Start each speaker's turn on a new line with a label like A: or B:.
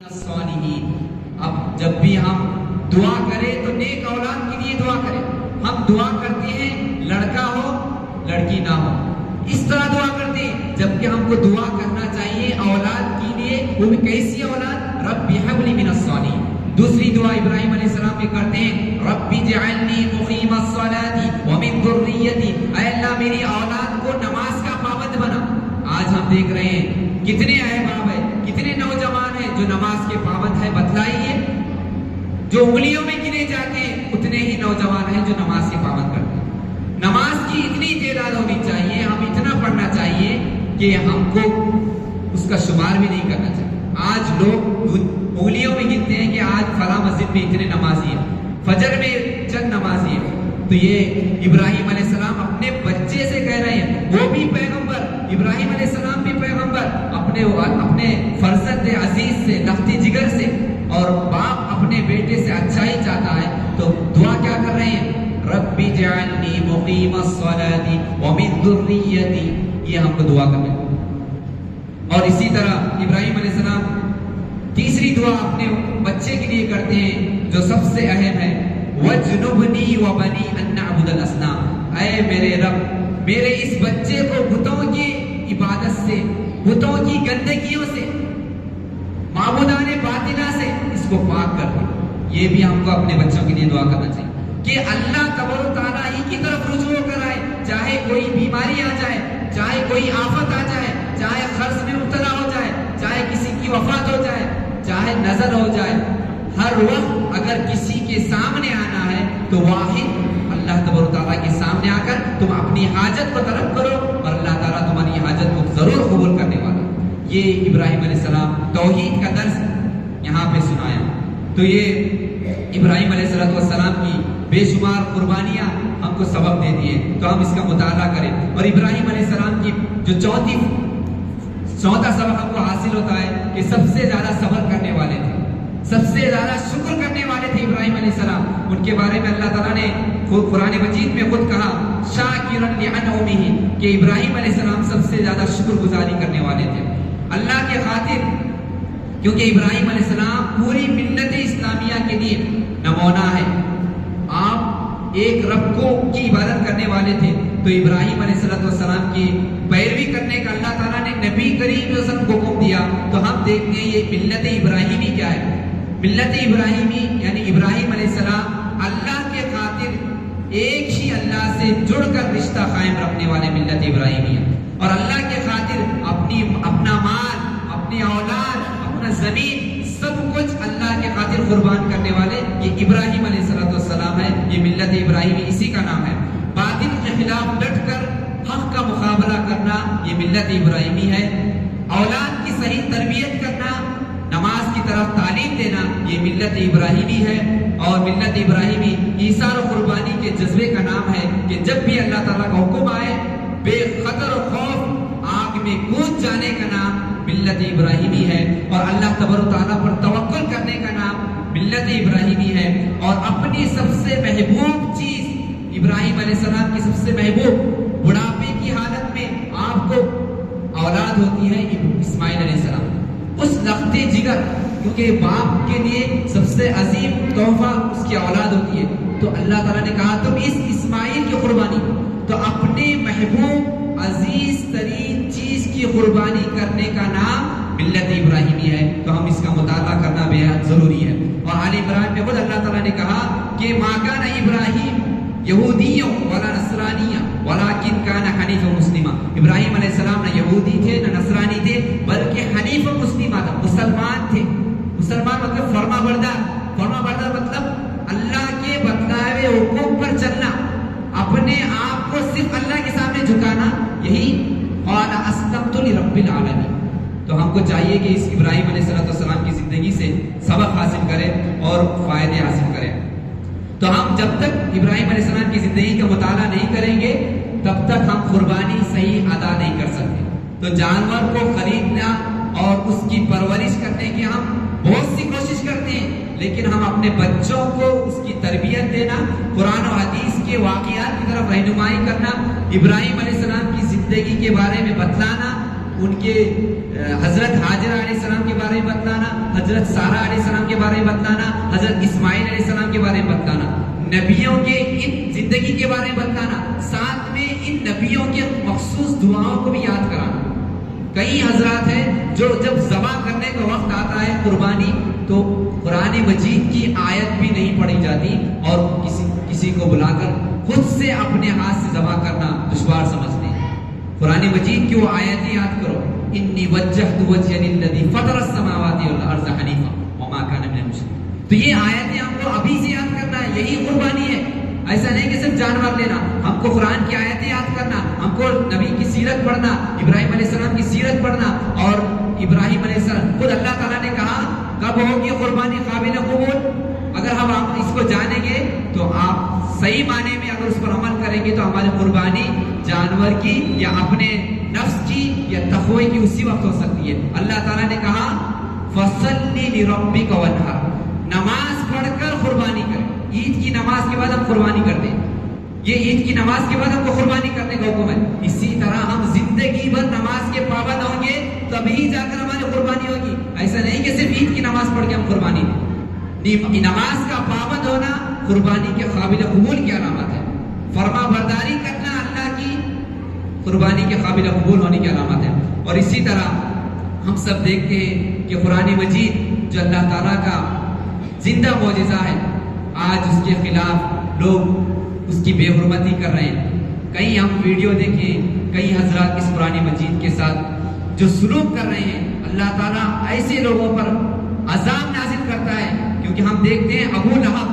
A: الصالحین. اب جب بھی ہم دعا کریں تو نیک اولاد کے لیے دعا کریں. ہم دعا کرتے ہیں لڑکا ہو لڑکی نہ ہو، اس طرح دعا کرتے ہیں. جبکہ ہم کو دعا کرنا چاہیے اولاد کے لیے، وہ بھی کیسی اولاد؟ رب هب لی من الصالحین. دوسری دعا ابراہیم علیہ السلام بھی کرتے ہیں، رب اجعلنی مقیم الصلاۃ ومن ذریتی. اے اللہ میری اولاد کو نماز کا پابند بنا. آج ہم دیکھ رہے ہیں کتنے احباب ہیں، کتنے نوجوان ہیں جو نماز کے پابند ہیں. بتلائیے، جو انگلیوں میں گنے جاتے ہیں اتنے ہی نوجوان ہیں جو نماز کے پابند کرتے ہیں. نماز کی اتنی تعداد ہونی چاہیے، ہم اتنا پڑھنا چاہیے کہ ہم کو اس کا شمار بھی نہیں کرنا چاہیے. آج لوگ انگلیوں میں گنتے ہیں کہ آج فلاں مسجد میں اتنے نمازی ہیں، فجر میں چند نمازی ہیں. تو یہ ابراہیم علیہ السلام اپنے بچے سے کہہ رہے ہیں، وہ بھی پیغمبر، ابراہیم علیہ السلام بھی پیغمبر، اپنے فرزند عزیز سے، لختی جگر سے، اور باپ اپنے بیٹے سے اچھا ہی چاہتا ہے. تو دعا کیا کر رہے ہیں؟ رب اجعلنی مقیم الصلاۃ ومن ذریتی. یہ ہم کو دعا کرنا ہے. اور اسی طرح ابراہیم علیہ السلام تیسری دعا اپنے بچے کے لیے کرتے ہیں جو سب سے اہم ہے، وَجْنُبْنِي وَبَنِي أَن نَّعْبُدَ الْأَصْنَامَ. اے میرے رب، میرے اس بچے کو بتوں کی عبادت سے، بتوں کی گندگیوں سے، معبودان باطنہ سے اس کو پاک کر دے. یہ بھی ہم کو اپنے بچوں کے لیے دعا کرنا چاہیے کہ اللہ تبارک و تعالیٰ ہی کی طرف رجوع کرائے. چاہے کوئی بیماری آ جائے، چاہے کوئی آفت آ جائے، چاہے قرض میں مبتلا ہو جائے، چاہے کسی کی وفات ہو جائے، چاہے نظر ہو جائے، ہر وقت اگر کسی کے سامنے آنا ہے تو واحد اللہ تبارک و تعالیٰ کے سامنے آ کر تم اپنی حاجت کو طلب کرو، اور اللہ تعالیٰ تمہاری حاجت کو ضرور قبول کرنے والا. یہ ابراہیم علیہ السلام توحید کا درس یہاں پہ سنایا. تو یہ ابراہیم علیہ السلام کی بے شمار قربانیاں ہم کو سبق دیتی ہیں، تو ہم اس کا مطالعہ کریں. اور ابراہیم علیہ السلام کی جو چوتھا سبق ہم کو حاصل ہوتا ہے کہ سب سے زیادہ صبر کرنے والے تھے، سب سے زیادہ شکر کرنے والے تھے ابراہیم علیہ السلام. ان کے بارے میں اللہ تعالیٰ نے قرآن مجید میں خود کہا، شاکرا لانعمہ، کہ ابراہیم علیہ السلام سب سے زیادہ شکر گزاری کرنے والے تھے اللہ کے خاطر. کیونکہ ابراہیم علیہ السلام پوری ملت اسلامیہ کے لیے نمونہ ہے. آپ ایک رب کو کی عبادت کرنے والے تھے، تو ابراہیم علیہ السلام کی پیروی کرنے کا اللہ تعالیٰ نے نبی کریم صلی اللہ علیہ وسلم کو حکم دیا. تو ہم دیکھتے ہیں یہ ملت ابراہیمی کیا ہے. ملت ابراہیمی یعنی ابراہیم علیہ السلام اللہ کے خاطر ایک ہی اللہ سے جڑ کر رشتہ قائم رکھنے والے ملت ابراہیمی ہے. اور اللہ کے خاطر اپنا مال، اپنی اولاد، اپنا زمین، سب کچھ اللہ کے خاطر قربان کرنے والے یہ ابراہیم علیہ السلام ہے. یہ ملت ابراہیمی اسی کا نام ہے. باطل کے خلاف ڈٹ کر حق کا مقابلہ کرنا یہ ملت ابراہیمی ہے. اولاد کی صحیح تربیت کرنا، نماز کی طرف تعلیم دینا یہ ملت ابراہیمی ہے. اور ملت ابراہیمی ایثار و قربانی کے جذبے کا نام ہے کہ جب بھی اللہ تعالیٰ کا حکم آئے بے خطر و خوف آگ میں کود جانے کا نام ملت ابراہیمی ہے. اور اللہ تبارک و تعالیٰ پر توکل کرنے کا نام ملت ابراہیمی ہے. اور اپنی سب سے محبوب چیز ابراہیم علیہ السلام کی سب سے محبوب بڑھاپے کی حالت میں آپ کو اولاد ہوتی ہے اسماعیل علیہ السلام. اس لختے جگر، کیونکہ باپ کے لیے سب سے عظیم تحفہ اس کی اولاد ہوتی ہے. تو اللہ تعالیٰ نے کہا تم اس اسماعیل کی قربانی، تو اپنے محبوب عزیز ترین چیز کی قربانی کرنے کا نام ملت ابراہیمی ہے. تو ہم اس کا مطالعہ کرنا بے حد ضروری ہے. اور آل عمران میں خود اللہ تعالیٰ نے کہا کہ ما کان ابراہیم یہودی ولا نصرانی ولکن کان حنیفا مسلما. ابراہیم علیہ السلام نہ یہودی تھے نہ نصرانی تھے، بلکہ حنیف و مسلمہ تھا، مسلمان تھے. مسلمان مطلب فرما بردار. فرما بردار مطلب اللہ کے بتلائے ہوئے حکم پر چلنا، اپنے آپ کو صرف اللہ کے سامنے جھکانا. یہی قال اسلمت لرب العالمین. تو ہم کو چاہیے کہ اس ابراہیم علیہ السلام کی زندگی سے سبق حاصل کریں اور فائدے حاصل کریں. تو ہم جب تک ابراہیم علیہ السلام کی زندگی کا مطالعہ نہیں کریں گے تب تک ہم قربانی صحیح ادا نہیں کر سکتے. تو جانور کو خریدنا اور اس کی پرورش کرنے کی ہم بہت سی کوشش کرتے ہیں، لیکن ہم اپنے بچوں کو اس کی تربیت دینا، قرآن و حدیث کے واقعات کی طرف رہنمائی کرنا، ابراہیم علیہ السلام کی زندگی کے بارے میں بتلانا، ان کے حضرت حاجرہ علیہ السلام کے بارے میں بتلانا، حضرت سارہ علیہ السلام کے بارے میں بتلانا، حضرت اسماعیل علیہ السلام کے بارے میں بتلانا، نبیوں کے ان زندگی کے بارے میں بتلانا، ساتھ میں ان نبیوں کے مخصوص دعاؤں کو بھی یاد کرانا۔ کئی حضرات ہیں جو جب ذبح کرنے کا وقت آتا ہے قربانی، تو قرآن مجید کی آیت بھی نہیں پڑھی جاتی اور کسی کو بلا کر خود سے اپنے ہاتھ سے ذبح کرنا دشوار سمجھتے ہیں۔ قرآن مجید کی وہ آیتیں یاد کرو، انی وجہت وجہی للذی فطر السماوات والارض حنیفا وما کان من المشرکین۔ تو یہ آیتیں ہم کو ابھی سے یاد کرنا ہے، یہی قربانی ہے۔ ایسا نہیں کہ صرف جانور لینا، ہم کو قرآن کی آیتیں یاد کرنا، ہم کو نبی کی سیرت پڑھنا، ابراہیم علیہ السلام کی سیرت پڑھنا۔ اور ابراہیم علیہ السلام خود اللہ تعالیٰ نے کہا کب ہوگی قربانی قابل قبول؟ اگر ہم آپ اس کو جانیں گے تو آپ صحیح معنی میں اگر اس پر عمل کریں گے تو ہماری قربانی جانور کی یا اپنے نفس کی یا تقوی کی اسی وقت ہو سکتی ہے۔ اللہ تعالیٰ نے کہا فَصَلِّ لِرَبِّكَ وَانْحَرْ، نماز پڑھ کر قربانی کریں۔ عید کی نماز کے بعد ہم قربانی کرتے ہیں، یہ عید کی نماز کے بعد ہم کو قربانی کرنے کا حکم ہے۔ اسی طرح ہم زندگی بھر نماز کے پابند ہوں گے تبھی جا کر ہماری قربانی ہوگی۔ ایسا نہیں کہ صرف عید کی نماز پڑھ کے ہم قربانی دیں۔ نماز کا پابند ہونا قربانی کے قابل قبول کی علامت ہے۔ فرما برداری کرنا اللہ کی قربانی کے قابل قبول ہونے کی علامت ہے۔ اور اسی طرح ہم سب دیکھتے ہیں کہ قرآن مجید جو اللہ تعالیٰ کا زندہ معجزہ ہے، آج اس کے خلاف لوگ اس کی بے حرمتی کر رہے ہیں۔ کئی ہم ویڈیو دیکھیں، کئی حضرات اس قرآن مجید کے ساتھ جو سلوک کر رہے ہیں، اللہ تعالیٰ ایسے لوگوں پر عذاب نازل کرتا ہے، کیونکہ ہم دیکھتے ہیں ابو لہب